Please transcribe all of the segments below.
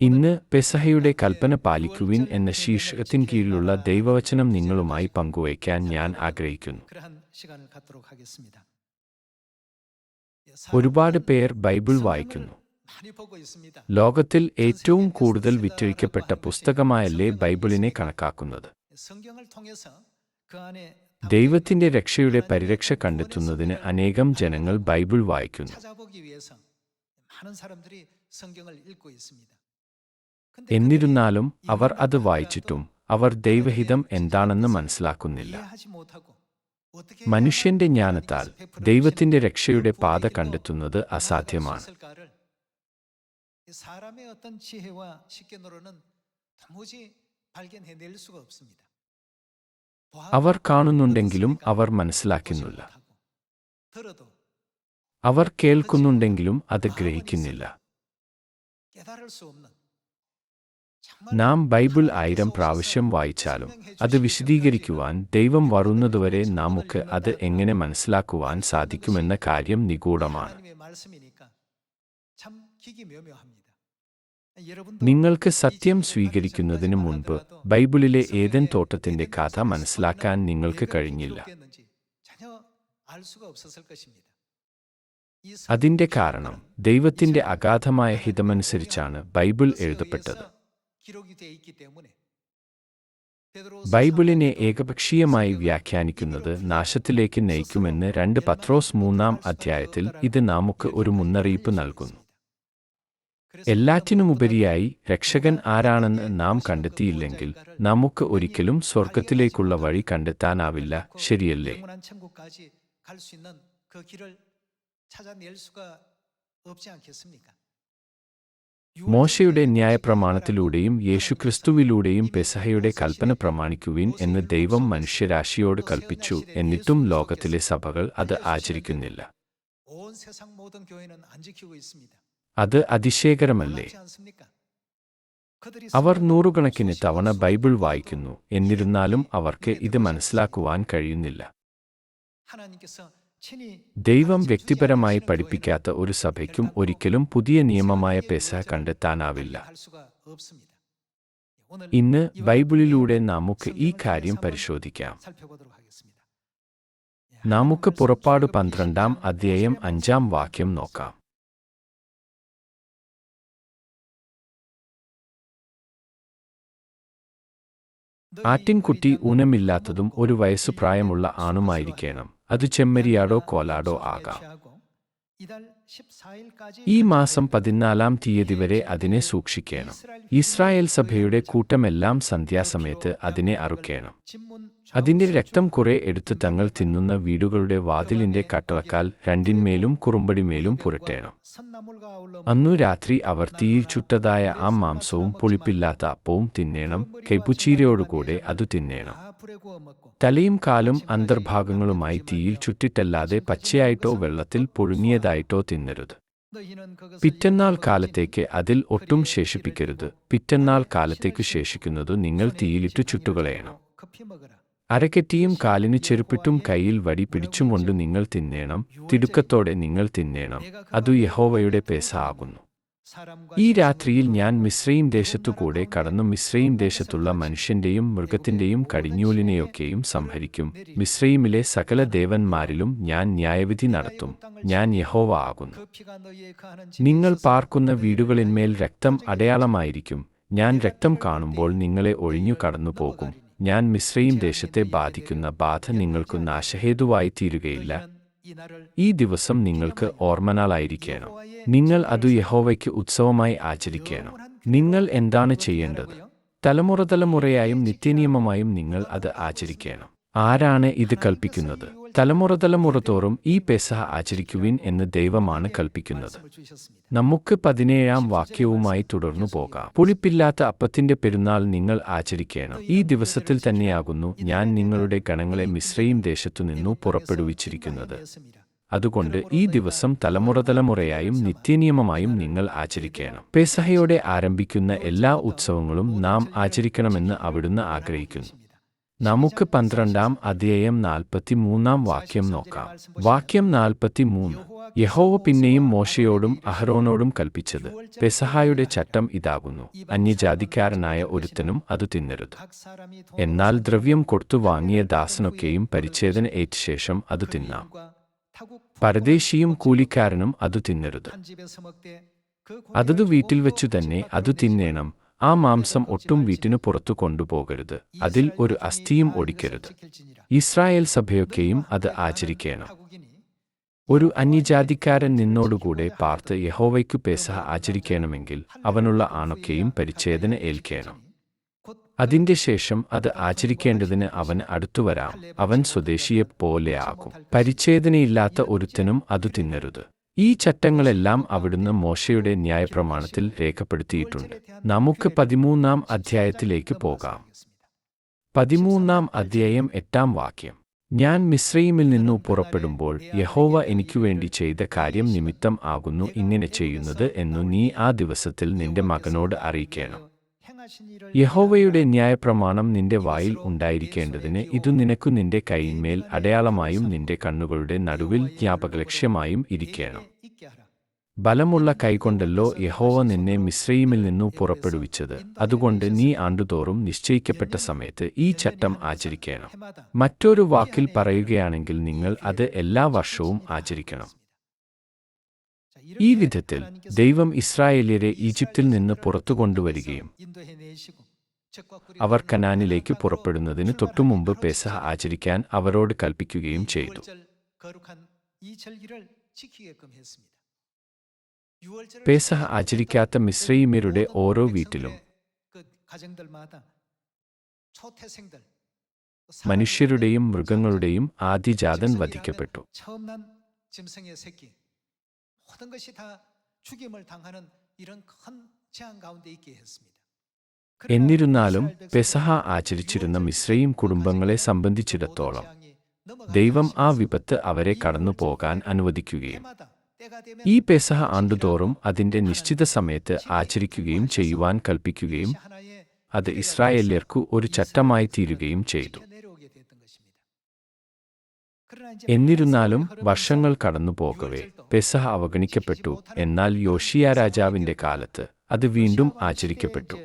ഇന്ന് പെസഹയുടെ കൽപ്പന പാലിക്കുവിൻ എന്ന ശീർഷകത്തിൻ കീഴിലുള്ള ദൈവവചനം നിങ്ങളുമായി പങ്കുവയ്ക്കാൻ ഞാൻ ആഗ്രഹിക്കുന്നു. ഒരുപാട് പേർ ബൈബിൾ വായിക്കുന്നു. ലോകത്തിൽ ഏറ്റവും കൂടുതൽ വിറ്റഴിക്കപ്പെട്ട പുസ്തകമായല്ലേ ബൈബിളിനെ കണക്കാക്കുന്നത്? ദൈവത്തിന്റെ രക്ഷയുടെ പരിരക്ഷ കണ്ടെത്തുന്നതിന് അനേകം ജനങ്ങൾ ബൈബിൾ വായിക്കുന്നു. എന്നിരുന്നാലും അവർ അത് വായിച്ചിട്ടും അവർ ദൈവഹിതം എന്താണെന്ന് മനസ്സിലാക്കുന്നില്ല. മനുഷ്യന്റെ ജ്ഞാനത്താൽ ദൈവത്തിന്റെ രക്ഷയുടെ പാത കണ്ടെത്തുന്നത് അസാധ്യമാണ്. അവർ കാണുന്നുണ്ടെങ്കിലും അവർ മനസ്സിലാക്കുന്നില്ല. അവർ കേൾക്കുന്നുണ്ടെങ്കിലും അത് ഗ്രഹിക്കുന്നില്ല. നാം ബൈബിൾ 1000 പ്രാവശ്യം വായിച്ചാലും അത് വിശദീകരിക്കുവാൻ ദൈവം വരുന്നതുവരെ നമുക്ക് അത് എങ്ങനെ മനസ്സിലാക്കുവാൻ സാധിക്കുമെന്ന കാര്യം നിഗൂഢമാണ്. നിങ്ങൾക്ക് സത്യം സ്വീകരിക്കുന്നതിന് മുൻപ് ബൈബിളിലെ ഏദൻ തോട്ടത്തിന്റെ കഥ മനസ്സിലാക്കാൻ നിങ്ങൾക്ക് കഴിഞ്ഞില്ല. അതിന്റെ കാരണം ദൈവത്തിന്റെ അഗാധമായ ഹിതമനുസരിച്ചാണ് ബൈബിൾ എഴുതപ്പെട്ടത്. ബൈബിളിനെ ഏകപക്ഷീയമായി വ്യാഖ്യാനിക്കുന്നത് നാശത്തിലേക്ക് നയിക്കുമെന്ന് 2 പത്രോസ് 3-ാം അധ്യായത്തിൽ ഇത് നമുക്ക് ഒരു മുന്നറിയിപ്പ് നൽകുന്നു. എല്ലാറ്റിനുമുപരിയായി രക്ഷകൻ ആരാണെന്ന് നാം കണ്ടെത്തിയില്ലെങ്കിൽ നമുക്ക് ഒരിക്കലും സ്വർഗത്തിലേക്കുള്ള വഴി കണ്ടെത്താനാവില്ല, ശരിയല്ലേ? മോശയുടെ ന്യായപ്രമാണത്തിലൂടെയും യേശുക്രിസ്തുവിലൂടെയും പെസഹയുടെ കൽപ്പന പ്രമാണിക്കുവിൻ എന്ന് ദൈവം മനുഷ്യരാശിയോട് കൽപ്പിച്ചു. എന്നിട്ടും ലോകത്തിലെ സഭകൾ അത് ആചരിക്കുന്നില്ല. അത് അതിശയകരമല്ലേ? അവർ നൂറുകണക്കിന് തവണ ബൈബിൾ വായിക്കുന്നു, എന്നിരുന്നാലും അവർക്ക് ഇത് മനസ്സിലാക്കുവാൻ കഴിയുന്നില്ല. ദൈവം വ്യക്തിപരമായി പഠിപ്പിക്കാത്ത ഒരു സഭയ്ക്കും ഒരിക്കലും പുതിയ നിയമമായ പെസഹ കണ്ടെത്താനാവില്ല. ഇന്ന് ബൈബിളിലൂടെ നമുക്ക് ഈ കാര്യം പരിശോധിക്കാം. നമുക്ക് പുറപ്പാട് 12-ാം അധ്യായം 5-ാം വാക്യം നോക്കാം. ആട്ടിൻകുട്ടി ഊനമില്ലാത്തതും 1 വയസ്സു പ്രായമുള്ള ആണുമായിരിക്കണം. അത് ചെമ്മരിയാടോ കോലാടോ ആകാം. ഈ മാസം 14-ാം തീയതി വരെ അതിനെ സൂക്ഷിക്കണം. ഇസ്രായേൽ സഭയുടെ കൂട്ടമെല്ലാം സന്ധ്യാസമയത്ത് അതിനെ അറുക്കണം. അതിന്റെ രക്തം കുറെ എടുത്ത് തങ്ങൾ തിന്നുന്ന വീടുകളുടെ വാതിലിന്റെ കട്ടളക്കാൽ 2-ന്മേലും കുറുമ്പടിമേലും പുരട്ടേണം. അന്നു രാത്രി അവർ തീയിൽ ചുട്ടതായ ആ മാംസവും പുളിപ്പില്ലാത്ത അപ്പവും തിന്നേണം. കൈപ്പുച്ചീരയോടുകൂടെ അതു തിന്നേണം. തലയും കാലും അന്തർഭാഗങ്ങളുമായി തീയിൽ ചുട്ടിട്ടല്ലാതെ പച്ചയായിട്ടോ വെള്ളത്തിൽ പുഴുങ്ങിയതായിട്ടോ തിന്നരുത്. പിറ്റന്നാൾ കാലത്തേക്ക് അതിൽ ഒട്ടും ശേഷിപ്പിക്കരുത്. പിറ്റന്നാൾ കാലത്തേക്കു ശേഷിക്കുന്നതു നിങ്ങൾ തീയിലിട്ടു ചുട്ടുകളയണം. അരക്കെട്ടിയും കാലിന് ചെരുപ്പിട്ടും കയ്യിൽ വടി പിടിച്ചുംകൊണ്ട് നിങ്ങൾ തിന്നേണം. തിടുക്കത്തോടെ നിങ്ങൾ തിന്നേണം. അതു യഹോവയുടെ പെസഹ ആകുന്നു. ഈ രാത്രിയിൽ ഞാൻ മിസ്രയീം ദേശത്തുകൂടെ കടന്നു മിസ്രയീം ദേശത്തുള്ള മനുഷ്യന്റെയും മൃഗത്തിന്റെയും കടിഞ്ഞൂലിനെയൊക്കെയും സംഹരിക്കും. മിസ്രയീമിലെ സകല ദേവന്മാരിലും ഞാൻ ന്യായവിധി നടത്തും. ഞാൻ യഹോവ ആകുന്നു. നിങ്ങൾ പാർക്കുന്ന വീടുകളിന്മേൽ രക്തം അടയാളമായിരിക്കും. ഞാൻ രക്തം കാണുമ്പോൾ നിങ്ങളെ ഒഴിഞ്ഞു കടന്നുപോകും. ഞാൻ മിസ്രയീം ദേശത്തെ ബാധിക്കുന്ന ബാധ നിങ്ങൾക്ക് നാശഹേതുവായി തീരുകയില്ല. ഈ ദിവസം നിങ്ങൾക്ക് ഓർമ്മനാളായിരിക്കണം. നിങ്ങൾ അതു യഹോവയ്ക്ക് ഉത്സവമായി ആചരിക്കണം. നിങ്ങൾ എന്താണ് ചെയ്യേണ്ടത്? തലമുറയായും നിത്യനിയമമായും നിങ്ങൾ അത് ആചരിക്കണം. ആരാണ് ഇത് കൽപ്പിക്കുന്നത്? തലമുറ തോറും ഈ പെസഹ ആചരിക്കുവിൻ എന്ന് ദൈവമാണ് കൽപ്പിക്കുന്നത്. നമുക്ക് 17-ാം വാക്യവുമായി തുടർന്നു പോകാം. പുളിപ്പില്ലാത്ത അപ്പത്തിന്റെ പെരുന്നാൾ നിങ്ങൾ ആചരിക്കണം. ഈ ദിവസത്തിൽ തന്നെയാകുന്നു ഞാൻ നിങ്ങളുടെ ഗണങ്ങളെ മിസ്രയീം ദേശത്തുനിന്നു പുറപ്പെടുവിച്ചിരിക്കുന്നത്. അതുകൊണ്ട് ഈ ദിവസം തലമുറയായും നിത്യനിയമമായും നിങ്ങൾ ആചരിക്കണം. പെസഹയോടെ ആരംഭിക്കുന്ന എല്ലാ ഉത്സവങ്ങളും നാം ആചരിക്കണമെന്ന് അവിടുന്ന് ആഗ്രഹിക്കുന്നു. നമുക്ക് 12-ാം അധ്യായം 43-ാം വാക്യം നോക്കാം. വാക്യം 43. യഹോവ പിന്നെയും മോശയോടും അഹരോനോടും കൽപ്പിച്ചത്, പെസഹായുടെ ചട്ടം ഇതാകുന്നു: അന്യജാതിക്കാരനായ ഒരുത്തനും അത് തിന്നരുത്. എന്നാൽ ദ്രവ്യം കൊടുത്തു വാങ്ങിയ ദാസനൊക്കെയും പരിച്ഛേദന ഏറ്റ ശേഷം അത് തിന്നാം. പരദേശിയും കൂലിക്കാരനും അത് തിന്നരുത്. അതതു വീട്ടിൽ വച്ചു തന്നെ അതു തിന്നേണം. ആ മാംസം ഒട്ടും വീട്ടിനു പുറത്തു കൊണ്ടുപോകരുത്. അതിൽ ഒരു അസ്ഥിയും ഒടിക്കരുത്. ഇസ്രായേൽ സഭയൊക്കെയും അത് ആചരിക്കേണം. ഒരു അന്യജാതിക്കാരൻ നിന്നോടുകൂടെ പാർത്ത് യഹോവയ്ക്കു പെസഹ ആചരിക്കണമെങ്കിൽ അവനുള്ള ആണൊക്കെയും പരിച്ഛേദന ഏൽക്കേണം. അതിന്റെ ശേഷം അത് ആചരിക്കേണ്ടതിന് അവന് അടുത്തുവരാം. അവൻ സ്വദേശിയെപ്പോലെ ആകും. പരിച്ഛേദനയില്ലാത്ത ഒരുത്തനും അതു തിന്നരുത്. ഈ ചട്ടങ്ങളെല്ലാം അവിടുന്ന് മോശയുടെ ന്യായപ്രമാണത്തിൽ രേഖപ്പെടുത്തിയിട്ടുണ്ട്. നമുക്ക് 13-ാം അധ്യായത്തിലേക്ക് പോകാം. 13-ാം അധ്യായം 8-ാം വാക്യം: ഞാൻ മിസ്രയീമിൽ നിന്നു പുറപ്പെടുമ്പോൾ യഹോവ എനിക്കുവേണ്ടി ചെയ്ത കാര്യം നിമിത്തം ആകുന്നു ഇങ്ങനെ ചെയ്യുന്നത് എന്നു നീ ആ ദിവസത്തിൽ നിന്റെ മകനോട് അറിയിക്കണം. യഹോവയുടെ ന്യായപ്രമാണം നിന്റെ വായിൽ ഉണ്ടായിരിക്കേണ്ടതിന് ഇതു നിനക്കു നിന്റെ കൈയിന്മേൽ അടയാളമായും നിന്റെ കണ്ണുകളുടെ നടുവിൽ ജ്ഞാപകലക്ഷ്യമായും ഇരിക്കണം. ബലമുള്ള കൈകൊണ്ടല്ലോ യഹോവ നിന്നെ മിസ്രയീമിൽ നിന്നു പുറപ്പെടുവിച്ചത്. അതുകൊണ്ട് നീ ആണ്ടുതോറും നിശ്ചയിക്കപ്പെട്ട സമയത്ത് ഈ ചട്ടം ആചരിക്കണം. മറ്റൊരു വാക്കിൽ പറയുകയാണെങ്കിൽ നിങ്ങൾ അത് എല്ലാ വർഷവും ആചരിക്കണം. ഈ വിധത്തിൽ ദൈവം ഇസ്രായേല്യരെ ഈജിപ്തിൽ നിന്ന് പുറത്തു കൊണ്ടുവരികയും അവർ കനാനിലേക്ക് പുറപ്പെടുന്നതിന് തൊട്ടുമുമ്പ് പെസഹ ആചരിക്കാൻ അവരോട് കൽപ്പിക്കുകയും ചെയ്തു. പെസഹ ആചരിക്കാത്ത മിസ്രയീമ്യരുടെ ഓരോ വീട്ടിലും മനുഷ്യരുടെയും മൃഗങ്ങളുടെയും ആദ്യജാതൻ വധിക്കപ്പെട്ടു. എന്നിരുന്നാലും പെസഹ ആചരിച്ചിരുന്ന മിസ്രയീം കുടുംബങ്ങളെ സംബന്ധിച്ചിടത്തോളം ദൈവം ആ വിപത്ത് അവരെ കടന്നുപോകാൻ അനുവദിക്കുകയും ഈ പെസഹ ആണ്ടുതോറും അതിന്റെ നിശ്ചിത സമയത്ത് ആചരിക്കുകയും ചെയ്യുവാൻ കൽപ്പിക്കുകയും അത് ഇസ്രായേല്യർക്കു ഒരു ചട്ടമായി തീരുകയും ചെയ്തു. എന്നിരുന്നാലും വർഷങ്ങൾ കടന്നുപോകവേ പെസഹ അവഗണിക്കപ്പെട്ടു. എന്നാൽ യോശിയാ രാജാവിന്റെ കാലത്ത് അത് വീണ്ടും ആചരിക്കപ്പെട്ടു.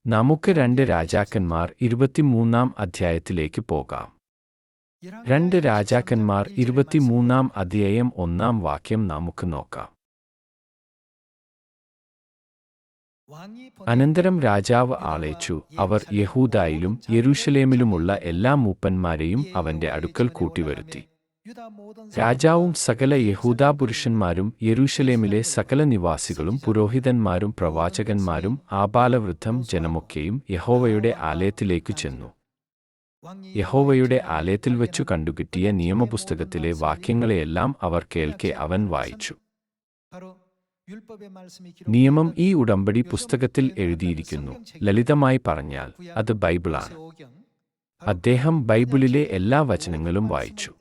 നമുക്ക് 2 രാജാക്കന്മാർ 23-ാം അധ്യായത്തിലേക്ക് പോകാം. 2 രാജാക്കന്മാർ 23-ാം അധ്യായം 1-ാം വാക്യം നമുക്ക് നോക്കാം. അനന്തരം രാജാവ് ആളയച്ചു. അവർ യഹൂദായിലും യെരൂശലേമിലുമുള്ള എല്ലാ മൂപ്പന്മാരെയും അവന്റെ അടുക്കൽ കൂട്ടിവരുത്തി. രാജാവും സകല യഹൂദാപുരുഷന്മാരും യെരൂശലേമിലെ സകല നിവാസികളും പുരോഹിതന്മാരും പ്രവാചകന്മാരും ആബാലവൃദ്ധം ജനമൊക്കെയും യഹോവയുടെ ആലയത്തിലേക്കു ചെന്നു. യഹോവയുടെ ആലയത്തിൽ വച്ചു കണ്ടുകിട്ടിയ നിയമപുസ്തകത്തിലെ വാക്യങ്ങളെയെല്ലാം അവർ കേൾക്കെ അവൻ വായിച്ചു. നിയമം ഈ ഉടമ്പടി പുസ്തകത്തിൽ എഴുതിയിരിക്കുന്നു. ലളിതമായി പറഞ്ഞാൽ അത് ബൈബിളാണ്. അദ്ദേഹം ബൈബിളിലെ എല്ലാ വചനങ്ങളും വായിച്ചു.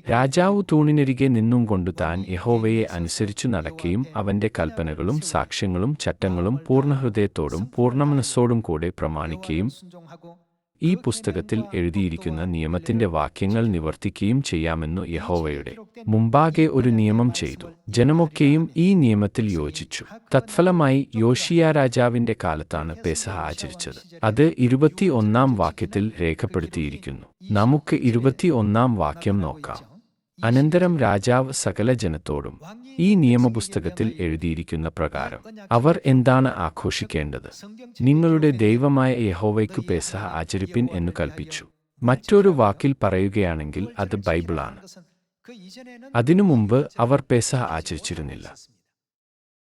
രാജാവ് തൂണിനരികെ നിന്നും കൊണ്ടു താൻ യഹോവയെ അനുസരിച്ചു നടക്കുകയും അവന്റെ കൽപ്പനകളും സാക്ഷ്യങ്ങളും ചട്ടങ്ങളും പൂർണ്ണഹൃദയത്തോടും പൂർണ്ണമനസ്സോടും കൂടെ പ്രമാണിക്കുകയും ഈ പുസ്തകത്തിൽ എഴുതിയിരിക്കുന്ന നിയമത്തിന്റെ വാക്യങ്ങൾ നിവർത്തിക്കുകയും ചെയ്യാമെന്നു യഹോവയുടെ മുമ്പാകെ ഒരു നിയമം ചെയ്തു. ജനമൊക്കെയും ഈ നിയമത്തിൽ യോജിച്ചു. തത്ഫലമായി യോശിയാ രാജാവിന്റെ കാലത്താണ് പെസഹ ആചരിച്ചത്. അത് 21-ാം വാക്യത്തിൽ രേഖപ്പെടുത്തിയിരിക്കുന്നു. നമുക്ക് 21-ാം വാക്യം നോക്കാം. അനന്തരം രാജാവ് സകല ജനത്തോടും ഈ നിയമപുസ്തകത്തിൽ എഴുതിയിരിക്കുന്ന പ്രകാരം അവർ എന്താണ് ആഘോഷിക്കേണ്ടത്? നിങ്ങളുടെ ദൈവമായ യഹോവയ്ക്കു പെസഹ ആചരിപ്പിൻ എന്നു കൽപ്പിച്ചു. മറ്റൊരു വാക്കിൽ പറയുകയാണെങ്കിൽ അത് ബൈബിളാണ്. അതിനു മുമ്പ് അവർ പെസഹ ആചരിച്ചിരുന്നില്ല.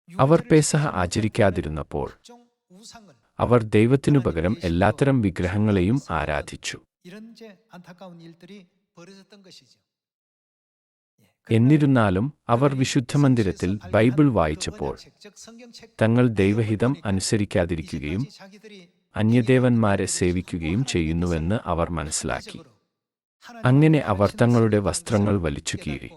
അവർ പെസഹ ആചരിക്കാതിരുന്നപ്പോൾ അവർ ദൈവത്തിനു പകരം എല്ലാത്തരം വിഗ്രഹങ്ങളെയും ആരാധിച്ചു. എന്നിരുന്നാലും അവർ വിശുദ്ധമന്ദിരത്തിൽ ബൈബിൾ വായിച്ചപ്പോൾ തങ്ങൾ ദൈവഹിതം അനുസരിക്കാതിരിക്കുകയും അന്യദേവന്മാരെ സേവിക്കുകയും ചെയ്യുന്നുവെന്ന് അവർ മനസ്സിലാക്കി. അങ്ങനെ അവർ തങ്ങളുടെ വസ്ത്രങ്ങൾ വലിച്ചു കീറി.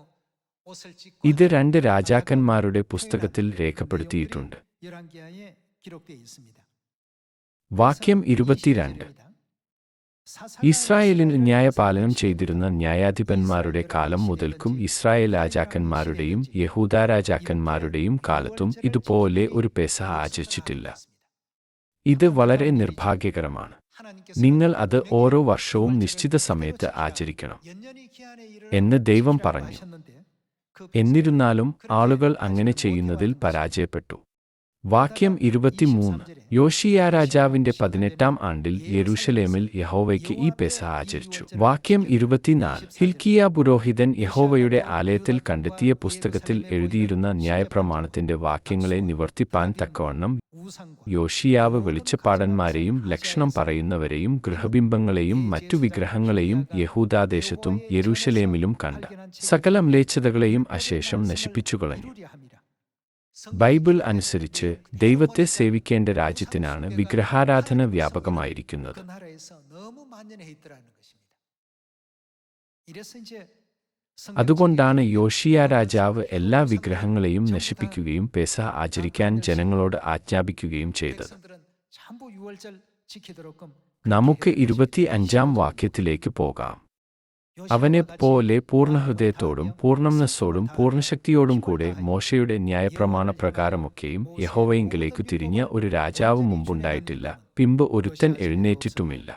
ഇത് 2 രാജാക്കന്മാരുടെ പുസ്തകത്തിൽ രേഖപ്പെടുത്തിയിട്ടുണ്ട്. വാക്യം 22. ഇസ്രായേലിന് ന്യായപാലനം ചെയ്തിരുന്ന ന്യായാധിപന്മാരുടെ കാലം മുതൽക്കും ഇസ്രായേൽ രാജാക്കന്മാരുടെയും യഹൂദ രാജാക്കന്മാരുടെയും കാലത്തും ഇതുപോലെ ഒരു പെസഹ ആചരിച്ചിട്ടില്ല. ഇത് വളരെ നിർഭാഗ്യകരമാണ്. നിങ്ങൾ അത് ഓരോ വർഷവും നിശ്ചിത സമയത്ത് ആചരിക്കണം എന്ന് ദൈവം പറഞ്ഞു. എന്നിരുന്നാലും ആളുകൾ അങ്ങനെ ചെയ്യുന്നതിൽ പരാജയപ്പെട്ടു. വാക്യം 23. യോശിയാ രാജാവിന്റെ 18-ാം ആണ്ടിൽ യെരൂശലേമിൽ യഹോവയ്ക്ക് ഈ പെസഹ ആചരിച്ചു. വാക്യം 24. ഹിൽക്കിയാ പുരോഹിതൻ യഹോവയുടെ ആലയത്തിൽ കണ്ടെത്തിയ പുസ്തകത്തിൽ എഴുതിയിരുന്ന ന്യായപ്രമാണത്തിന്റെ വാക്യങ്ങളെ നിവർത്തിപ്പാൻ തക്കവണ്ണം യോശിയാവ് വെളിച്ചപ്പാടന്മാരെയും ലക്ഷണം പറയുന്നവരെയും ഗൃഹബിംബങ്ങളെയും മറ്റു വിഗ്രഹങ്ങളെയും യഹൂദാദേശത്തും യെരൂശലേമിലും കണ്ട സകല മ്ലേച്ഛതകളെയും അശേഷം നശിപ്പിച്ചുകളഞ്ഞു. ബൈബിൾ അനുസരിച്ച് ദൈവത്തെ സേവിക്കേണ്ട രാജ്യത്തിനാണ് വിഗ്രഹാരാധന വ്യാപകമായിരിക്കുന്നത്. അതുകൊണ്ടാണ് യോശിയാ രാജാവ് എല്ലാ വിഗ്രഹങ്ങളെയും നശിപ്പിക്കുകയും പെസഹ ആചരിക്കാൻ ജനങ്ങളോട് ആജ്ഞാപിക്കുകയും ചെയ്തത്. നമുക്ക് 25-ാം വാക്യത്തിലേക്ക് പോകാം. അവനെ പോലെ പൂർണ്ണഹൃദയത്തോടും പൂർണ്ണമനസ്സോടും പൂർണ്ണശക്തിയോടും കൂടെ മോശയുടെ ന്യായപ്രമാണ പ്രകാരമൊക്കെയും യഹോവയിങ്കലേക്കു തിരിഞ്ഞ ഒരു രാജാവ് മുമ്പുണ്ടായിട്ടില്ല, പിമ്പ് ഒരുത്തൻ എഴുന്നേറ്റിട്ടുമില്ല.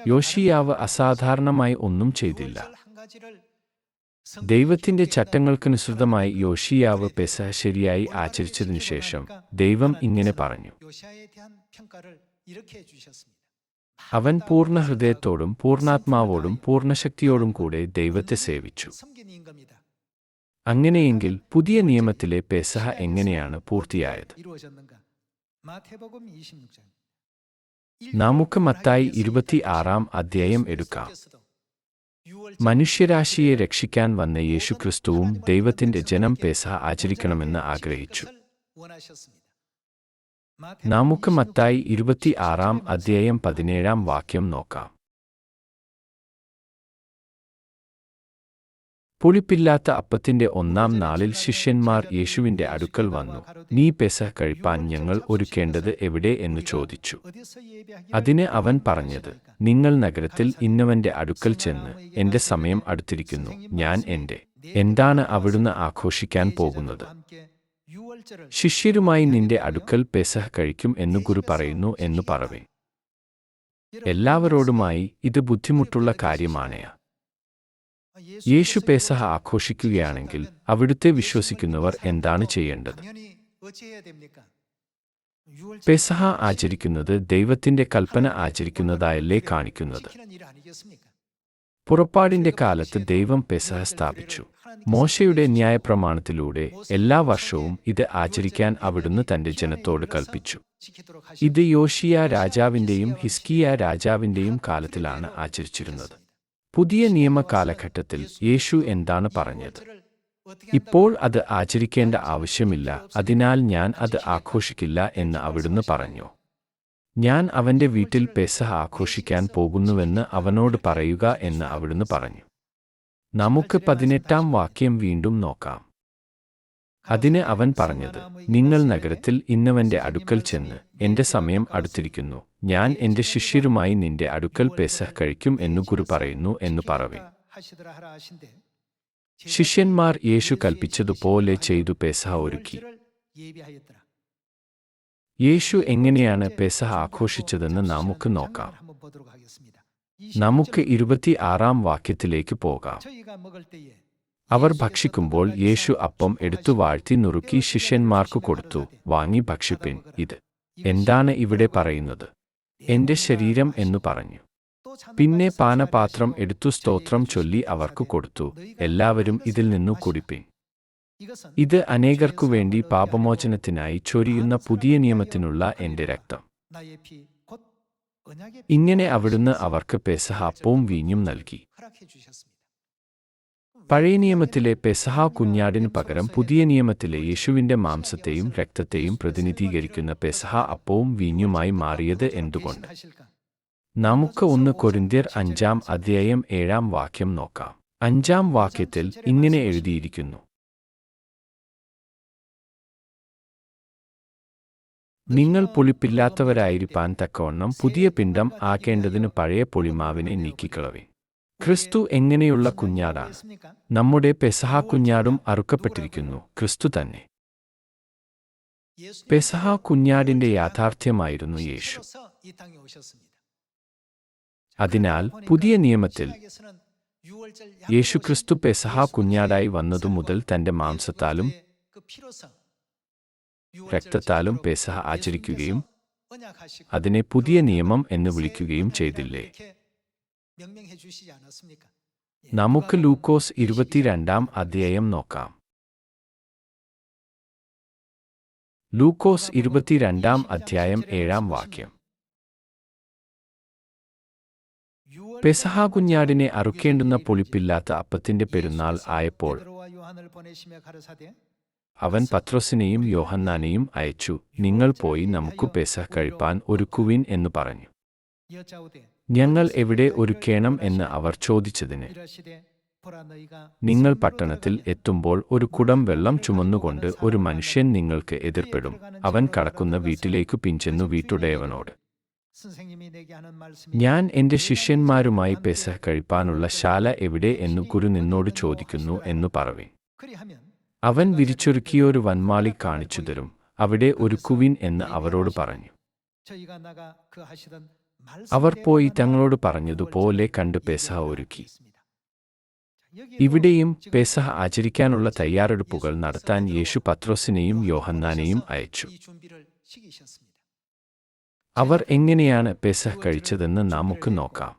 യോശിയാവ് അസാധാരണമായി ഒന്നും ചെയ്തില്ല. ദൈവത്തിന്റെ ചട്ടങ്ങൾക്കനുസൃതമായി യോശിയാവ് പെസഹ ശരിയായി ആചരിച്ചതിനുശേഷം ദൈവം ഇങ്ങനെ പറഞ്ഞു. അവൻ പൂർണ്ണ ഹൃദയത്തോടും പൂർണ്ണാത്മാവോടും പൂർണ്ണശക്തിയോടും കൂടെ ദൈവത്തെ സേവിച്ചു. അങ്ങനെയെങ്കിൽ പുതിയ നിയമത്തിലെ പെസഹ എങ്ങനെയാണ് പൂർത്തിയായത്? നമുക്ക് മത്തായി 26-ാം അധ്യായം എടുക്കാം. മനുഷ്യരാശിയെ രക്ഷിക്കാൻ വന്ന യേശുക്രിസ്തുവും ദൈവത്തിന്റെ ജനം പെസഹ ആചരിക്കണമെന്ന് ആഗ്രഹിച്ചു. നമുക്ക് മത്തായി 26-ാം അധ്യായം 17-ാം വാക്യം നോക്കാം. പുളിപ്പില്ലാത്ത അപ്പത്തിന്റെ 1-ാം നാളിൽ ശിഷ്യന്മാർ യേശുവിന്റെ അടുക്കൽ വന്നു. നീ പെസഹ കഴിപ്പാൻ ഞങ്ങൾ ഒരുക്കേണ്ടത് എവിടെ എന്ന് ചോദിച്ചു. അതിന് അവൻ പറഞ്ഞത്, നിങ്ങൾ നഗരത്തിൽ ഇന്നവന്റെ അടുക്കൽ ചെന്ന്, എന്റെ സമയം അടുത്തിരിക്കുന്നു, ഞാൻ എന്താണ് അവിടുന്ന് ആഘോഷിക്കാൻ പോകുന്നത്? ശിഷ്യരുമായി നിന്റെ അടുക്കൽ പെസഹ കഴിക്കും എന്നു ഗുരു പറയുന്നു എന്നു പറവേ. എല്ലാവരോടുമായി ഇത് ബുദ്ധിമുട്ടുള്ള കാര്യമാണ്. യേശു പെസഹ ആഘോഷിക്കുകയാണെങ്കിൽ അവിടുത്തെ വിശ്വസിക്കുന്നവർ എന്താണ് ചെയ്യേണ്ടത്? പെസഹ ആചരിക്കുന്നത് ദൈവത്തിന്റെ കൽപ്പന ആചരിക്കുന്നതായല്ലേ കാണിക്കുന്നത്? പുറപ്പാടിന്റെ കാലത്ത് ദൈവം പെസഹ സ്ഥാപിച്ചു. മോശയുടെ ന്യായപ്രമാണത്തിലൂടെ എല്ലാ വർഷവും ഇത് ആചരിക്കാൻ അവിടുന്ന് തന്റെ ജനത്തോട് കൽപ്പിച്ചു. ഇത് യോശിയാ രാജാവിന്റെയും ഹിസ്കിയാ രാജാവിന്റെയും കാലത്തിലാണ് ആചരിച്ചിരുന്നത്. പുതിയ നിയമ കാലഘട്ടത്തിൽ യേശു എന്താണ് പറഞ്ഞത്? ഇപ്പോൾ അത് ആചരിക്കേണ്ട ആവശ്യമില്ല, അതിനാൽ ഞാൻ അത് ആഘോഷിക്കില്ല എന്ന് അവിടുന്ന് പറഞ്ഞു. ഞാൻ അവന്റെ വീട്ടിൽ പെസഹ ആഘോഷിക്കാൻ പോകുന്നുവെന്ന് അവനോട് പറയുക എന്ന് അവിടുന്ന് പറഞ്ഞു. നമുക്ക് 18-ാം വാക്യം വീണ്ടും നോക്കാം. അതിന് അവൻ പറഞ്ഞത്, നിങ്ങൾ നഗരത്തിൽ ഇന്നവന്റെ അടുക്കൽ ചെന്ന്, എന്റെ സമയം അടുത്തിരിക്കുന്നു, ഞാൻ എന്റെ ശിഷ്യരുമായി നിന്റെ അടുക്കൽ പെസഹ കഴിക്കും എന്നു ഗുരു പറയുന്നു എന്നു പറവേ. ശിഷ്യന്മാർ യേശു കൽപ്പിച്ചതുപോലെ ചെയ്തു പെസഹ ഒരുക്കി. യേശു എങ്ങനെയാണ് പെസഹ ആഘോഷിച്ചതെന്ന് നമുക്ക് നോക്കാം. നമുക്ക് 26-ാം വാക്യത്തിലേക്ക് പോകാം. അവർ ഭക്ഷിക്കുമ്പോൾ യേശു അപ്പം എടുത്തു വാഴ്ത്തി നുറുക്കി ശിഷ്യന്മാർക്ക് കൊടുത്തു, വാങ്ങി ഭക്ഷിപ്പിൻ, ഇത് എന്താണ് ഇവിടെ പറയുന്നത്? എന്റെ ശരീരം എന്നു പറഞ്ഞു. പിന്നെ പാനപാത്രം എടുത്തു സ്തോത്രം ചൊല്ലി അവർക്ക് കൊടുത്തു, എല്ലാവരും ഇതിൽ നിന്നു കുടിപ്പിൻ. ഇത് അനേകർക്കു വേണ്ടി പാപമോചനത്തിനായി ചൊരിയുന്ന പുതിയ നിയമത്തിനുള്ള എന്റെ രക്തം. ഇങ്ങനെ അവിടുന്ന് അവർക്ക് പെസഹ അപ്പവും വീഞ്ഞും നൽകി. പഴയ നിയമത്തിലെ പെസഹ കുഞ്ഞാടിനു പകരം പുതിയ നിയമത്തിലെ യേശുവിന്റെ മാംസത്തെയും രക്തത്തെയും പ്രതിനിധീകരിക്കുന്ന പെസഹ അപ്പവും വീഞ്ഞുമായി മാറിയത് എന്തുകൊണ്ട്? നമുക്ക് 1 കൊരിന്ത്യർ 5-ാം അധ്യായം 7-ാം വാക്യം നോക്കാം. 5-ാം വാക്യത്തിൽ ഇങ്ങനെ എഴുതിയിരിക്കുന്നു: നിങ്ങൾ പുളിപ്പില്ലാത്തവരായിരിക്കാൻ തക്കവണ്ണം പുതിയ പിണ്ഡം ആക്കേണ്ടതിന് പഴയ പുളിമാവിനെ നീക്കിക്കളവേ. ക്രിസ്തു എങ്ങനെയുള്ള കുഞ്ഞാടാണ്? നമ്മുടെ പെസഹ കുഞ്ഞാടും അറുക്കപ്പെട്ടിരിക്കുന്നു, ക്രിസ്തു തന്നെ. പെസഹ കുഞ്ഞാടിന്റെ യാഥാർത്ഥ്യമായിരുന്നു യേശു. അതിനാൽ പുതിയ നിയമത്തിൽ യേശുക്രിസ്തു പെസഹ കുഞ്ഞാടായി വന്നതു മുതൽ തന്റെ മാംസത്താലും രക്തത്താലും പെസഹ ആചരിക്കുകയും അതിനെ പുതിയ നിയമം എന്ന് വിളിക്കുകയും ചെയ്തില്ലേ? നമുക്ക് ലൂക്കോസ് 22 അധ്യായം നോക്കാം. ലൂക്കോസ് 22 അധ്യായം 7 വാക്യം. പെസഹ കുഞ്ഞാടിനെ അറുക്കേണ്ടുന്ന പുളിപ്പില്ലാത്ത അപ്പത്തിന്റെ പെരുന്നാൾ ആയപ്പോൾ അവൻ പത്രോസിനെയും യോഹന്നാനെയും അയച്ചു, നിങ്ങൾ പോയി നമുക്ക് പെസഹ കഴിപ്പാൻ ഒരുക്കുവിൻ എന്ന് പറഞ്ഞു. ഞങ്ങൾ എവിടെ ഒരുക്കേണം എന്ന് അവർ ചോദിച്ചതിന്, നിങ്ങൾ പട്ടണത്തിൽ എത്തുമ്പോൾ ഒരു കുടം വെള്ളം ചുമന്നുകൊണ്ട് ഒരു മനുഷ്യൻ നിങ്ങൾക്ക് എതിർപ്പെടും. അവൻ കടക്കുന്ന വീട്ടിലേക്കു പിൻചെന്നു വീട്ടുടയവനോട്, ഞാൻ എന്റെ ശിഷ്യന്മാരുമായി പെസഹ കഴിപ്പാനുള്ള ശാല എവിടെ എന്നു ഗുരു നിന്നോട് ചോദിക്കുന്നു എന്നു പറവിൻ. അവൻ വിരിച്ചൊരുക്കിയൊരു വന്മാളി കാണിച്ചു തരും, അവിടെ ഒരുക്കുവിൻ എന്ന് അവരോട് പറഞ്ഞു. അവർ പോയി തങ്ങളോട് പറഞ്ഞതുപോലെ കണ്ട് പെസഹ ഒരുക്കി. ഇവിടെയും പെസഹ ആചരിക്കാനുള്ള തയ്യാറെടുപ്പുകൾ നടത്താൻ യേശു പത്രോസിനെയും യോഹന്നാനെയും അയച്ചു. അവർ എങ്ങനെയാണ് പെസഹ കഴിച്ചതെന്ന് നമുക്ക് നോക്കാം.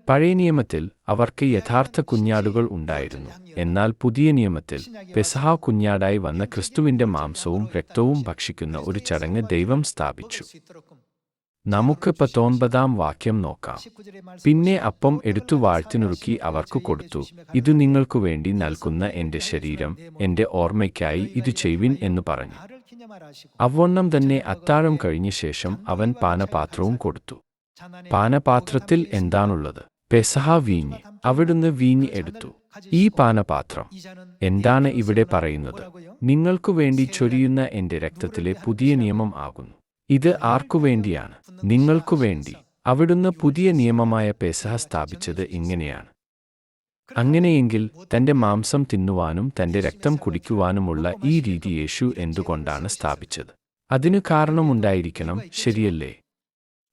പഴയ നിയമത്തിൽ അവർക്ക് യഥാർത്ഥ കുഞ്ഞാടുകൾ ഉണ്ടായിരുന്നു. എന്നാൽ പുതിയ നിയമത്തിൽ പെസഹ കുഞ്ഞാടായി വന്ന ക്രിസ്തുവിന്റെ മാംസവും രക്തവും ഭക്ഷിക്കുന്ന ഒരു ചടങ്ങ് ദൈവം സ്ഥാപിച്ചു. നമുക്ക് 19 വാക്യം നോക്കാം. പിന്നെ അപ്പം എടുത്തു വാഴ്ത്തിനുറുക്കി അവർക്ക് കൊടുത്തു, ഇതു നിങ്ങൾക്കു വേണ്ടി നൽകുന്ന എന്റെ ശരീരം, എന്റെ ഓർമ്മയ്ക്കായി ഇത് ചെയ്വിൻ എന്ന് പറഞ്ഞു. അവണ്ണം തന്നെ അത്താഴം കഴിഞ്ഞ ശേഷം അവൻ പാനപാത്രവും കൊടുത്തു. പാനപാത്രത്തിൽ എന്താണുള്ളത്? പെസഹ വീഞ്ഞ്. അവിടുന്ന് വീഞ്ഞ് എടുത്തു. ഈ പാനപാത്രം എന്താണ് ഇവിടെ പറയുന്നത്? നിങ്ങൾക്കു വേണ്ടി ചൊരിയുന്ന എന്റെ രക്തത്തിലെ പുതിയ നിയമം ആകുന്നു. ഇത് ആർക്കുവേണ്ടിയാണ്? നിങ്ങൾക്കുവേണ്ടി. അവിടുന്ന് പുതിയ നിയമമായ പെസഹ സ്ഥാപിച്ചത് ഇങ്ങനെയാണ്. അങ്ങനെയെങ്കിൽ തന്റെ മാംസം തിന്നുവാനും തന്റെ രക്തം കുടിക്കുവാനുമുള്ള ഈ രീതി യേശു എന്തുകൊണ്ടാണ് സ്ഥാപിച്ചത്? അതിനു കാരണമുണ്ടായിരിക്കണം, ശരിയല്ലേ?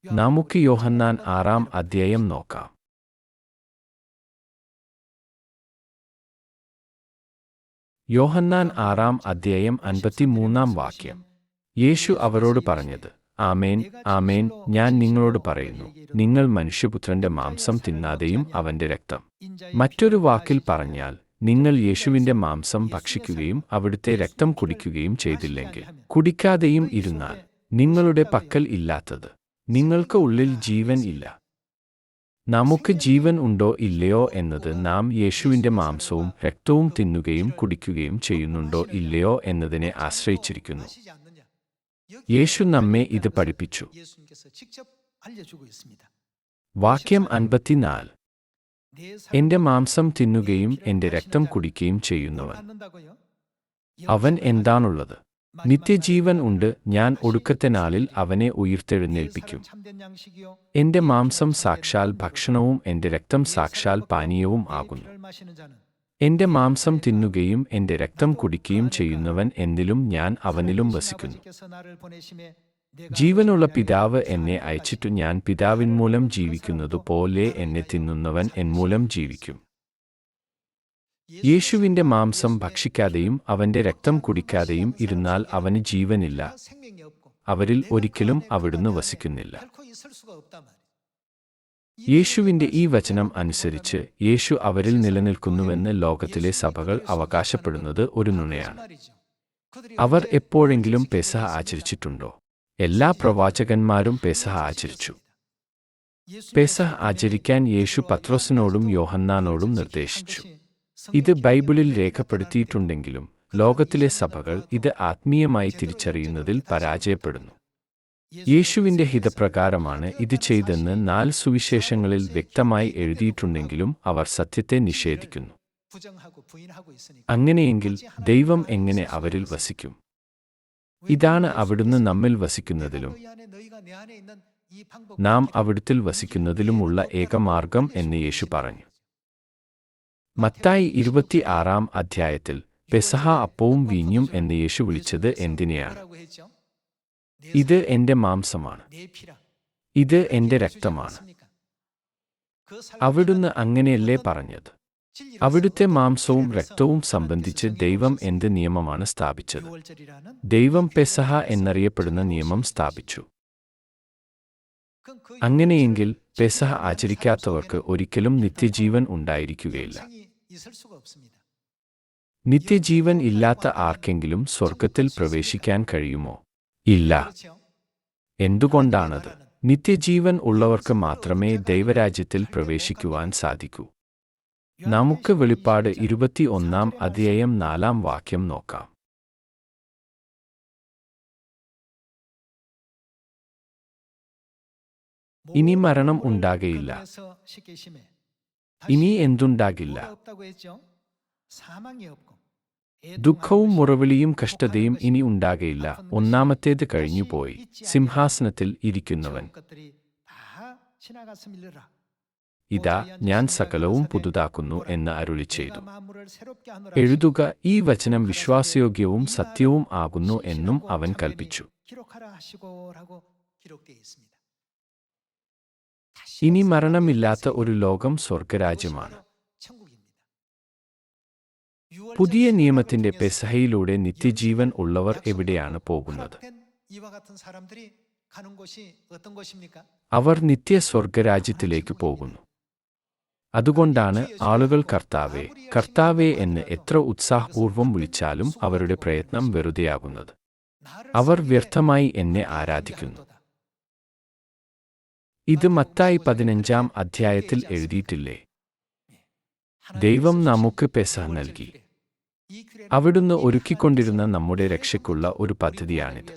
നമുക്ക് യോഹന്നാൻ 6 അധ്യായം നോക്കാം. യോഹന്നാൻ 6 അധ്യായം 53 വാക്യം. യേശു അവരോട് പറഞ്ഞത്, ആമേൻ, ആമേൻ, ഞാൻ നിങ്ങളോട് പറയുന്നു, നിങ്ങൾ മനുഷ്യപുത്രന്റെ മാംസം തിന്നാതെയും അവന്റെ രക്തം. മറ്റൊരു വാക്കിൽ പറഞ്ഞാൽ, നിങ്ങൾ യേശുവിന്റെ മാംസം ഭക്ഷിക്കുകയും അവിടുത്തെ രക്തം കുടിക്കുകയും ചെയ്തില്ലെങ്കിൽ, കുടിക്കാതെയും ഇരുന്നാൽ, നിങ്ങളുടെ പക്കൽ ഇല്ലാത്തത്, നിങ്ങൾക്ക് ഉള്ളിൽ ജീവൻ ഇല്ല. നമുക്ക് ജീവൻ ഉണ്ടോ ഇല്ലയോ എന്നത് നാം യേശുവിന്റെ മാംസവും രക്തവും തിന്നുകയും കുടിക്കുകയും ചെയ്യുന്നുണ്ടോ ഇല്ലയോ എന്നതിനെ ആശ്രയിച്ചിരിക്കുന്നു. യേശു നമ്മെ ഇത് പഠിപ്പിച്ചു. വാക്യം 54. എന്റെ മാംസം തിന്നുകയും എന്റെ രക്തം കുടിക്കുകയും ചെയ്യുന്നവൻ, അവൻ എന്താണുള്ളത്? നിത്യജീവൻ ഉണ്ട്. ഞാൻ ഒടുക്കത്തെ നാളിൽ അവനെ ഉയിർത്തെഴുന്നേൽപ്പിക്കും. എന്റെ മാംസം സാക്ഷാൽ ഭക്ഷണവും എന്റെ രക്തം സാക്ഷാൽ പാനീയവും ആകുന്നു. എന്റെ മാംസം തിന്നുകയും എന്റെ രക്തം കുടിക്കുകയും ചെയ്യുന്നവൻ എന്നിലും ഞാൻ അവനിലും വസിക്കുന്നു. ജീവനുള്ള പിതാവ് എന്നെ അയച്ചിട്ടു ഞാൻ പിതാവിൻമൂലം ജീവിക്കുന്നതുപോലെ എന്നെ തിന്നുന്നവൻ എന്മൂലം ജീവിക്കും. യേശുവിന്റെ മാംസം ഭക്ഷിക്കാതെയും അവന്റെ രക്തം കുടിക്കാതെയും ഇരുന്നാൽ അവന് ജീവനില്ല. അവരിൽ ഒരിക്കലും അവിടുന്ന് വസിക്കുന്നില്ല. യേശുവിന്റെ ഈ വചനം അനുസരിച്ച് യേശു അവരിൽ നിലനിൽക്കുന്നുവെന്ന് ലോകത്തിലെ സഭകൾ അവകാശപ്പെടുന്നത് ഒരു നുണയാണ്. അവർ എപ്പോഴെങ്കിലും പെസഹ ആചരിച്ചിട്ടുണ്ടോ? എല്ലാ പ്രവാചകന്മാരും പെസഹ ആചരിച്ചു. പെസഹ ആചരിക്കാൻ യേശു പത്രോസിനോടും യോഹന്നാനോടും നിർദ്ദേശിച്ചു. ഇത് ബൈബിളിൽ രേഖപ്പെടുത്തിയിട്ടുണ്ടെങ്കിലും ലോകത്തിലെ സഭകൾ ഇത് ആത്മീയമായി തിരിച്ചറിയുന്നതിൽ പരാജയപ്പെടുന്നു. യേശുവിന്റെ ഹിതപ്രകാരമാണ് ഇത് ചെയ്തെന്ന് 4 സുവിശേഷങ്ങളിൽ വ്യക്തമായി എഴുതിയിട്ടുണ്ടെങ്കിലും അവർ സത്യത്തെ നിഷേധിക്കുന്നു. അങ്ങനെയെങ്കിൽ ദൈവം എങ്ങനെ അവരിൽ വസിക്കും? ഇതാണ് അവിടുന്ന് നമ്മിൽ വസിക്കുന്നതിലും നാം അവിടുത്തിൽ വസിക്കുന്നതിലുമുള്ള ഏകമാർഗം എന്ന് യേശു പറഞ്ഞു. മത്തായി 26-ാം അധ്യായത്തിൽ പെസഹ അപ്പവും വീഞ്ഞും എന്ന് യേശു വിളിച്ചത് എന്തിനെയാണ്? ഇത് എന്റെ മാംസമാണ്, ഇത് എന്റെ രക്തമാണ്. അവിടുന്ന് അങ്ങനെയല്ലേ പറഞ്ഞത്? അവിടുത്തെ മാംസവും രക്തവും സംബന്ധിച്ച് ദൈവം എന്ത് നിയമമാണ് സ്ഥാപിച്ചത്? ദൈവം പെസഹ എന്നറിയപ്പെടുന്ന നിയമം സ്ഥാപിച്ചു. അങ്ങനെയെങ്കിൽ പെസഹ ആചരിക്കാത്തവർക്ക് ഒരിക്കലും നിത്യജീവൻ ഉണ്ടായിരിക്കുകയില്ല. നിത്യജീവൻ ഇല്ലാത്ത ആർക്കെങ്കിലും സ്വർഗത്തിൽ പ്രവേശിക്കാൻ കഴിയുമോ? ഇല്ല. എന്തുകൊണ്ടാണത്? നിത്യജീവൻ ഉള്ളവർക്ക് മാത്രമേ ദൈവരാജ്യത്തിൽ പ്രവേശിക്കുവാൻ സാധിക്കൂ. നമുക്ക് വെളിപ്പാട് 21-ാം അധ്യായം 4-ാം വാക്യം നോക്കാം. ഇനി മരണം ഉണ്ടാകയില്ല. ഇനി എന്തുണ്ടാകില്ല? ദുഃഖവും മുറവിളിയും കഷ്ടതയും ഇനി ഉണ്ടാകയില്ല. ഒന്നാമത്തേത് കഴിഞ്ഞുപോയി. സിംഹാസനത്തിൽ ഇരിക്കുന്നവൻ ഇതാ ഞാൻ സകലവും പുതുതാക്കുന്നു എന്ന് അരുളിച്ചെയ്തു. എഴുതുക, ഈ വചനം വിശ്വാസയോഗ്യവും സത്യവും ആകുന്നു എന്നും അവൻ കൽപ്പിച്ചു. ഇനി മരണമില്ലാത്ത ഒരു ലോകം സ്വർഗരാജ്യമാണ്. പുതിയ നിയമത്തിന്റെ പെസഹയിലൂടെ നിത്യജീവൻ ഉള്ളവർ എവിടെയാണ് പോകുന്നത്? അവർ നിത്യ സ്വർഗരാജ്യത്തിലേക്ക് പോകുന്നു. അതുകൊണ്ടാണ് ആളുകൾ കർത്താവേ, കർത്താവേ എന്ന് എത്ര ഉത്സാഹപൂർവ്വം വിളിച്ചാലും അവരുടെ പ്രയത്നം വെറുതെയാകുന്നത്. അവർ വ്യർത്ഥമായി എന്നെ ആരാധിക്കുന്നു. ഇത് മത്തായി 15-ാം അധ്യായത്തിൽ എഴുതിയിട്ടില്ലേ? ദൈവം നമുക്ക് പെസഹ നൽകി. അവിടുന്ന് ഒരുക്കിക്കൊണ്ടിരുന്ന നമ്മുടെ രക്ഷയ്ക്കുള്ള ഒരു പദ്ധതിയാണിത്.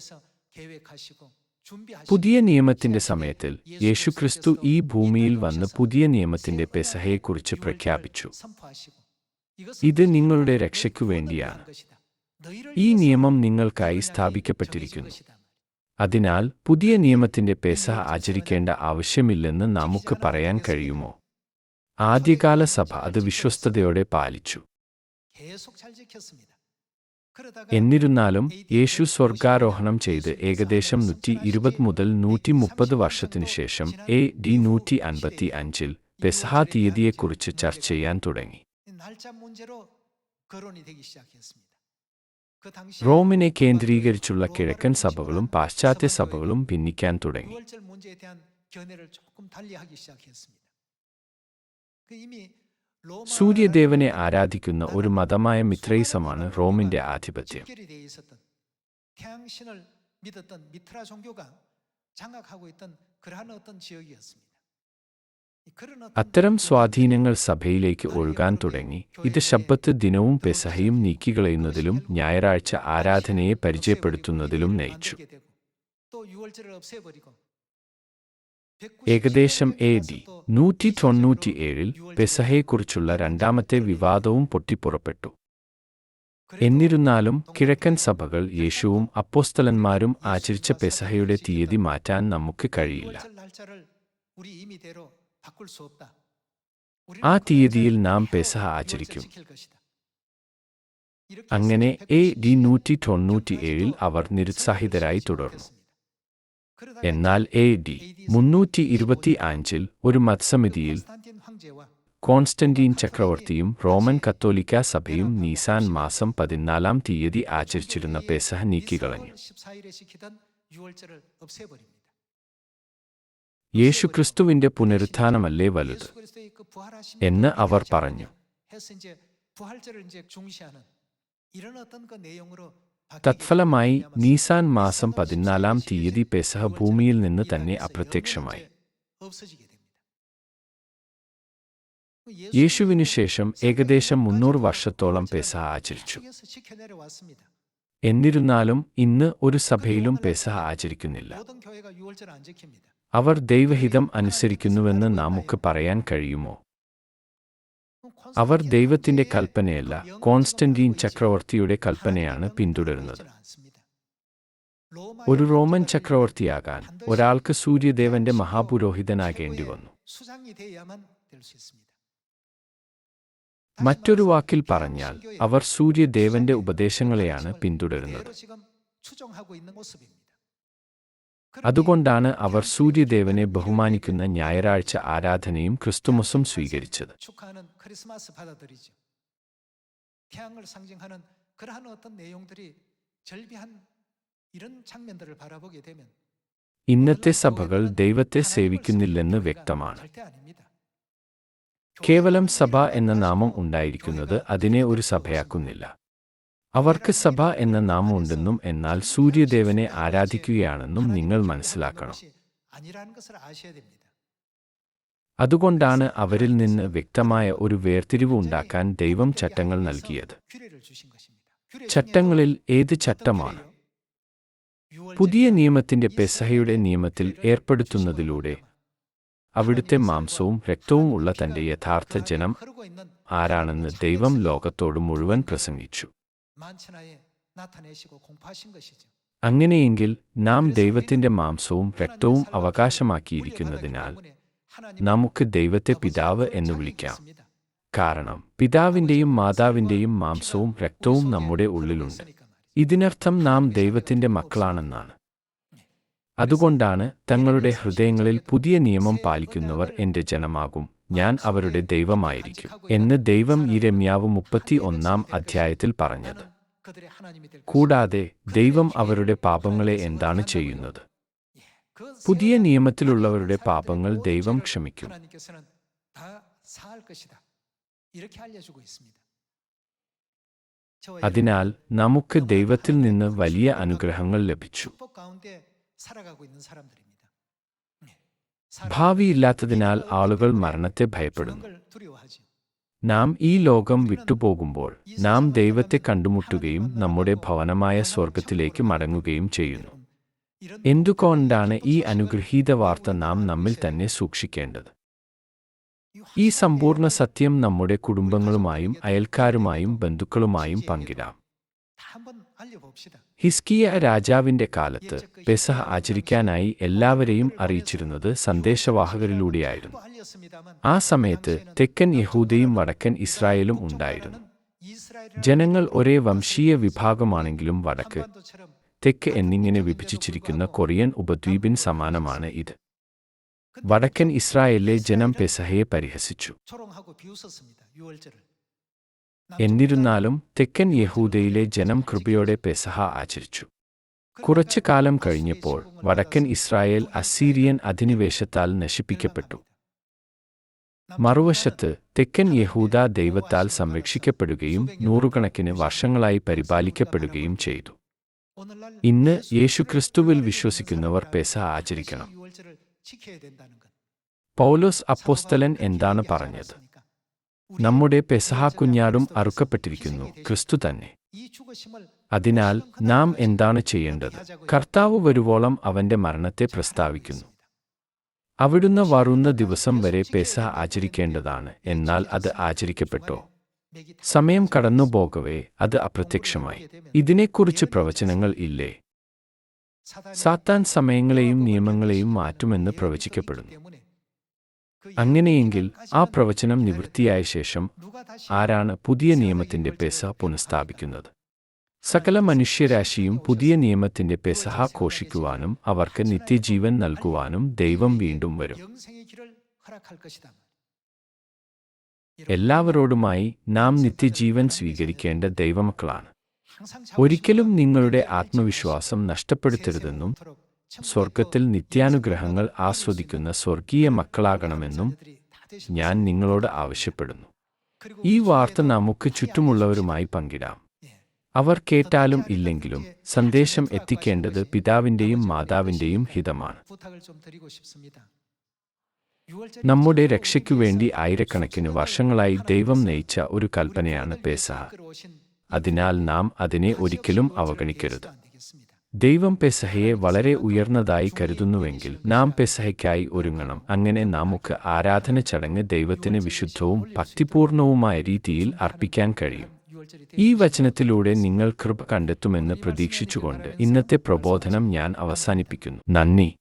പുതിയ നിയമത്തിന്റെ സമയത്തിൽ യേശുക്രിസ്തു ഈ ഭൂമിയിൽ വന്ന് പുതിയ നിയമത്തിന്റെ പെസഹയെക്കുറിച്ച് പ്രഖ്യാപിച്ചു. ഇത് നിങ്ങളുടെ രക്ഷയ്ക്കു വേണ്ടിയാണ്. ഈ നിയമം നിങ്ങൾക്കായി സ്ഥാപിക്കപ്പെട്ടിരിക്കുന്നു. അതിനാൽ പുതിയ നിയമത്തിന്റെ പെസഹ ആചരിക്കേണ്ട ആവശ്യമില്ലെന്ന് നമുക്ക് പറയാൻ കഴിയുമോ? ആദ്യകാല സഭ അത് വിശ്വസ്തയോടെ പാലിച്ചു. എന്നിരുന്നാലും യേശു സ്വർഗാരോഹണം ചെയ്ത് ഏകദേശം 120 മുതൽ 130 വർഷത്തിനു ശേഷം AD 155-ൽ പെസഹ തീയതിയെക്കുറിച്ച് ചർച്ച ചെയ്യാൻ തുടങ്ങി. റോമിനെ കേന്ദ്രീകരിച്ചുള്ള കിഴക്കൻ സഭകളും പാശ്ചാത്യ സഭകളും ഭിന്നിക്കാൻ തുടങ്ങി. സൂര്യദേവനെ ആരാധിക്കുന്ന ഒരു മതമായ മിത്രയിസമാണ് റോമിന്റെ ആധിപത്യം. അത്തരം സ്വാധീനങ്ങൾ സഭയിലേക്ക് ഒഴുകാൻ തുടങ്ങി. ഇത് ശബ്ബത്ത് ദിനവും പെസഹയും നീക്കിക്കളയുന്നതിലും ഞായറാഴ്ച ആരാധനയെ പരിചയപ്പെടുത്തുന്നതിലും നയിച്ചു. ഏകദേശം AD 197-ൽ പെസഹയെക്കുറിച്ചുള്ള രണ്ടാമത്തെ വിവാദവും പൊട്ടിപ്പുറപ്പെട്ടു. എന്നിരുന്നാലും കിഴക്കൻ സഭകൾ യേശുവും അപ്പോസ്തലന്മാരും ആചരിച്ച പെസഹയുടെ തീയതി മാറ്റാൻ നമുക്ക് കഴിയില്ല. ആ തീയതിയിൽ നാം പെസഹ ആചരിക്കും. അങ്ങനെ AD 197-ൽ അവർ നിരുത്സാഹിതരായി തുടർന്നു. എന്നാൽ AD 325-ൽ ഒരു മത്സമിതിയിൽ കോൺസ്റ്റന്റീൻ ചക്രവർത്തിയും റോമൻ കത്തോലിക്കാ സഭയും നീസാൻ മാസം 14-ാം തീയതി ആചരിച്ചിരുന്ന പെസഹ നീക്കിക്കളഞ്ഞു. യേശുക്രിസ്തുവിന്റെ പുനരുത്ഥാനമല്ലേ വലുത് എന്ന് അവർ പറഞ്ഞു. തത്ഫലമായി നീസാൻ മാസം 14-ാം തീയതി പെസഹ ഭൂമിയിൽ നിന്ന് തന്നെ അപ്രത്യക്ഷമായി. യേശുവിനു ശേഷം ഏകദേശം 300 വർഷത്തോളം പെസഹ ആചരിച്ചു. എന്നിരുന്നാലും ഇന്ന് ഒരു സഭയിലും പെസഹ ആചരിക്കുന്നില്ല. അവർ ദൈവഹിതം അനുസരിക്കുന്നുവെന്ന് നമുക്ക് പറയാൻ കഴിയുമോ? അവർ ദൈവത്തിന്റെ കൽപ്പനയല്ല, കോൺസ്റ്റന്റീൻ ചക്രവർത്തിയുടെ കൽപ്പനയാണ് പിന്തുടരുന്നത്. ഒരു റോമൻ ചക്രവർത്തിയാകാൻ ഒരാൾക്ക് സൂര്യദേവന്റെ മഹാപുരോഹിതനാകേണ്ടി വന്നു. മറ്റൊരു വാക്കിൽ പറഞ്ഞാൽ അവർ സൂര്യദേവന്റെ ഉപദേശങ്ങളെയാണ് പിന്തുടരുന്നത്. അതുകൊണ്ടാണ് അവർ സൂര്യദേവനെ ബഹുമാനിക്കുന്ന ഞായറാഴ്ച ആരാധനയും ക്രിസ്തുമസും സ്വീകരിച്ചത്. ഇന്നത്തെ സഭകൾ ദൈവത്തെ സേവിക്കുന്നില്ലെന്ന് വ്യക്തമാണ്. കേവലം സഭ എന്ന നാമം ഉണ്ടായിരിക്കുന്നത് അതിനെ ഒരു സഭയാക്കുന്നില്ല. അവർക്ക് സഭ എന്ന നാമമുണ്ടെന്നും എന്നാൽ സൂര്യദേവനെ ആരാധിക്കുകയാണെന്നും നിങ്ങൾ മനസ്സിലാക്കണം. അതുകൊണ്ടാണ് അവരിൽ നിന്ന് വ്യക്തമായ ഒരു വേർതിരിവ് ഉണ്ടാക്കാൻ ദൈവം ചട്ടങ്ങൾ നൽകിയത്. ചട്ടങ്ങളിൽ ഏത് ചട്ടമാണ്? പുതിയ നിയമത്തിന്റെ പെസഹയുടെ നിയമത്തിൽ ഏർപ്പെടുത്തുന്നതിലൂടെ അവിടുത്തെ മാംസവും രക്തവും ഉള്ള തന്റെ യഥാർത്ഥ ജനം ആരാണെന്ന് ദൈവം ലോകത്തോട് മുഴുവൻ പ്രസംഗിച്ചു. അങ്ങനെയെങ്കിൽ നാം ദൈവത്തിന്റെ മാംസവും രക്തവും അവകാശമാക്കിയിരിക്കുന്നതിനാൽ നമുക്ക് ദൈവത്തെ പിതാവ് എന്ന് വിളിക്കാം. കാരണം പിതാവിന്റെയും മാതാവിന്റെയും മാംസവും രക്തവും നമ്മുടെ ഉള്ളിലുണ്ട്. ഇതിനർത്ഥം നാം ദൈവത്തിന്റെ മക്കളാണെന്നാണ്. അതുകൊണ്ടാണ് തങ്ങളുടെ ഹൃദയങ്ങളിൽ പുതിയ നിയമം പാലിക്കുന്നവർ എന്റെ ജനമാകും, ഞാൻ അവരുടെ ദൈവമായിരിക്കും എന്ന് ദൈവം യിരെമ്യാവ് 31-ാം അധ്യായത്തിൽ പറഞ്ഞത്. കൂടാതെ ദൈവം അവരുടെ പാപങ്ങളെ എന്താണ് ചെയ്യുന്നത്? പുതിയ നിയമത്തിലുള്ളവരുടെ പാപങ്ങൾ ദൈവം ക്ഷമിക്കും. അതിനാൽ നമുക്ക് ദൈവത്തിൽ നിന്ന് വലിയ അനുഗ്രഹങ്ങൾ ലഭിച്ചു. ഭാവിയില്ലാത്തതിനാൽ ആളുകൾ മരണത്തെ ഭയപ്പെടുന്നു. നാം ഈ ലോകം വിട്ടുപോകുമ്പോൾ നാം ദൈവത്തെ കണ്ടുമുട്ടുകയും നമ്മുടെ ഭവനമായ സ്വർഗത്തിലേക്ക് മടങ്ങുകയും ചെയ്യുന്നു. എന്തുകൊണ്ടാണ് ഈ അനുഗ്രഹീത വാർത്ത നാം നമ്മിൽ തന്നെ സൂക്ഷിക്കേണ്ടത്? ഈ സമ്പൂർണ്ണ സത്യം നമ്മുടെ കുടുംബങ്ങളുമായും അയൽക്കാരുമായും ബന്ധുക്കളുമായും പങ്കിടാം. ഹിസ്കിയ രാജാവിന്റെ കാലത്ത് പെസഹ ആചരിക്കാനായി എല്ലാവരെയും അറിയിച്ചിരുന്നത് സന്ദേശവാഹകരിലൂടെയായിരുന്നു. ആ സമയത്ത് തെക്കൻ യഹൂദയും വടക്കൻ ഇസ്രായേലും ഉണ്ടായിരുന്നു. ജനങ്ങൾ ഒരേ വംശീയ വിഭാഗമാണെങ്കിലും വടക്ക്, തെക്ക് എന്നിങ്ങനെ വിഭജിച്ചിരിക്കുന്ന കൊറിയൻ ഉപദ്വീപിന് സമാനമാണ് ഇത്. വടക്കൻ ഇസ്രായേലിലെ ജനം പെസഹയെ പരിഹസിച്ചു. എന്നിരുന്നാലും തെക്കൻ യഹൂദയിലെ ജനം കൃപയോടെ പെസഹ ആചരിച്ചു. കുറച്ചു കാലം കഴിഞ്ഞപ്പോൾ വടക്കൻ ഇസ്രായേൽ അസീരിയൻ അധിനിവേശത്താൽ നശിപ്പിക്കപ്പെട്ടു. മറുവശത്ത് തെക്കൻ യഹൂദ ദൈവത്താൽ സംരക്ഷിക്കപ്പെടുകയും നൂറുകണക്കിന് വർഷങ്ങളായി പരിപാലിക്കപ്പെടുകയും ചെയ്തു. ഇന്ന് യേശുക്രിസ്തുവിൽ വിശ്വസിക്കുന്നവർ പെസഹ ആചരിക്കണം. പൗലോസ് അപ്പോസ്തലൻ എന്താണ് പറഞ്ഞത്? നമ്മുടെ പെസഹ കുഞ്ഞാടും അറുക്കപ്പെട്ടിരിക്കുന്നു, ക്രിസ്തു തന്നെ. അതിനാൽ നാം എന്താണ് ചെയ്യേണ്ടത്? കർത്താവ് വരുവോളം അവന്റെ മരണത്തെ പ്രസ്താവിക്കുന്നു. അവിടുന്ന് വരുന്ന ദിവസം വരെ പെസഹ ആചരിക്കേണ്ടതാണ്. എന്നാൽ അത് ആചരിക്കപ്പെട്ടോ? സമയം കടന്നുപോകവേ അത് അപ്രത്യക്ഷമായി. ഇതിനെക്കുറിച്ച് പ്രവചനങ്ങൾ ഇല്ലേ? സാത്താൻ സമയങ്ങളെയും നിയമങ്ങളെയും മാറ്റുമെന്ന് പ്രവചിക്കപ്പെടുന്നു. അങ്ങനെയെങ്കിൽ ആ പ്രവചനം നിവൃത്തിയായ ശേഷം ആരാണ് പുതിയ നിയമത്തിന്റെ പെസഹ പുനഃസ്ഥാപിക്കുന്നത്? സകല മനുഷ്യരാശിയും പുതിയ നിയമത്തിന്റെ പെസഹ ഘോഷിക്കുവാനും അവർക്ക് നിത്യജീവൻ നൽകുവാനും ദൈവം വീണ്ടും വരും. എല്ലാവരോടുമായി നാം നിത്യജീവൻ സ്വീകരിക്കേണ്ട ദൈവമക്കളാണ്. ഒരിക്കലും നിങ്ങളുടെ ആത്മവിശ്വാസം നഷ്ടപ്പെടുത്തരുതെന്നും സ്വർഗത്തിൽ നിത്യാനുഗ്രഹങ്ങൾ ആസ്വദിക്കുന്ന സ്വർഗീയ മക്കളാകണമെന്നും ഞാൻ നിങ്ങളോട് ആവശ്യപ്പെടുന്നു. ഈ വാർത്ത നമുക്ക് ചുറ്റുമുള്ളവരുമായി പങ്കിടാം. അവർ കേട്ടാലും ഇല്ലെങ്കിലും സന്ദേശം എത്തിക്കേണ്ടത് പിതാവിന്റെയും മാതാവിന്റെയും ഹിതമാണ്. നമ്മുടെ രക്ഷയ്ക്കുവേണ്ടി ആയിരക്കണക്കിന് വർഷങ്ങളായി ദൈവം നയിച്ച ഒരു കൽപ്പനയാണ് പെസഹ. അതിനാൽ നാം അതിനെ ഒരിക്കലും അവഗണിക്കരുത്. ദൈവം പെസഹയെ വളരെ ഉയർന്നതായി കരുതുന്നുവെങ്കിൽ നാം പെസഹയ്ക്കായി ഒരുങ്ങണം. അങ്ങനെ നമുക്ക് ആരാധന ചടങ്ങ് ദൈവത്തിന് വിശുദ്ധവും ഭക്തിപൂർണവുമായ രീതിയിൽ അർപ്പിക്കാൻ കഴിയും. ഈ വചനത്തിലൂടെ നിങ്ങൾ കൃപ കണ്ടെത്തുമെന്ന് പ്രതീക്ഷിച്ചുകൊണ്ട് ഇന്നത്തെ പ്രബോധനം ഞാൻ അവസാനിപ്പിക്കുന്നു. നന്ദി.